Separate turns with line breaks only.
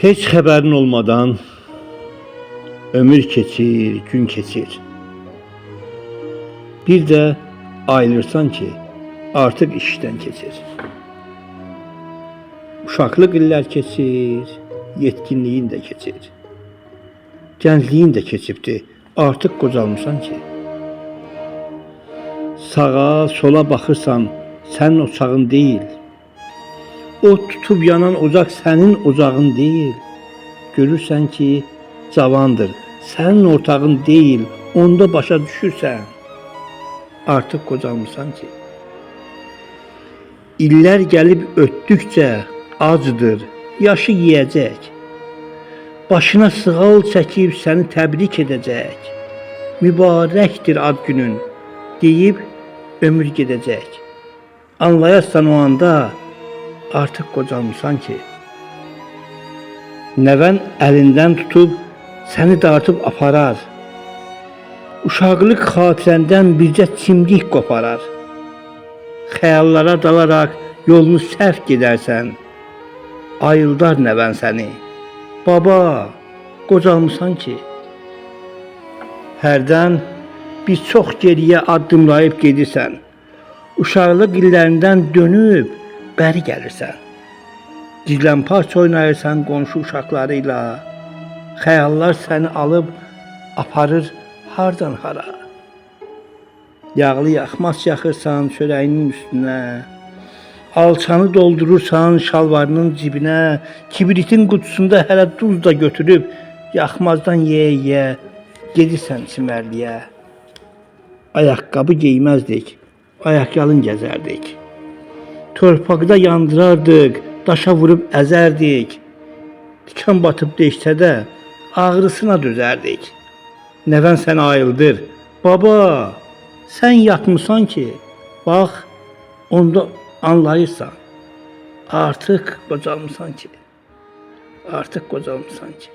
Heç xəbərin olmadan ömür keçir, gün keçir. Bir də ayılırsan ki, artıq işdən keçir. Uşaqlıq illər keçir, yetkinliyin də keçir. Gəncliyin də keçibdi, artıq qocalmısan ki. Sağa, sola baxırsan, sənin ocağın deyil. O tutub yanan ocaq sənin ocağın deyil. Görürsən ki, cavandır, sənin ortağın deyil, onda başa düşürsən. Artıq qocalmısan ki. İllər gəlib ötdükcə acıdır, yaşı yeyəcək. Başına sığal çəkib səni təbrik edəcək. Mübarəkdir ad günün, deyib ömür gedəcək. Anlayarsan o anda, artıq qocalmısan ki. Nəvən əlindən tutub səni dartıb aparar. Uşaqlıq xatirəndən bircə çimdik qoparar. Xəyallara dalaraq yolunu səhv gedərsən. Ayıldar nəvən səni. Baba, qocalmısan ki. Hərdən bir çox geriyə addımlayıb gedirsən. Uşaqlıq illərindən dönüb bəri gəlirsən. Gizlənpaç oynayırsan qonşu uşaqlarıyla. Xəyallar səni alıb aparır hardan hara. Yağlı yaxmaz yaxırsan çörəyinin üstünə. Alçanı doldurursan şalvarının cibinə. Kibritin qutusunda hələ duz da götürüb yaxmazdan yeyə-yeyə gedirsən çimərliyə. Ayaqqabı geyməzdik, ayakyalın gəzərdik. Torpaqda yandırardıq, daşa vurub əzərdik. Tikan batıb deşsə də ağrısına dözərdik. Nəvən səni ayıldır. Baba, sən yatmısan ki, bax, onda anlayırsan. Artıq qocalmısan ki. Artıq qocalmısan ki.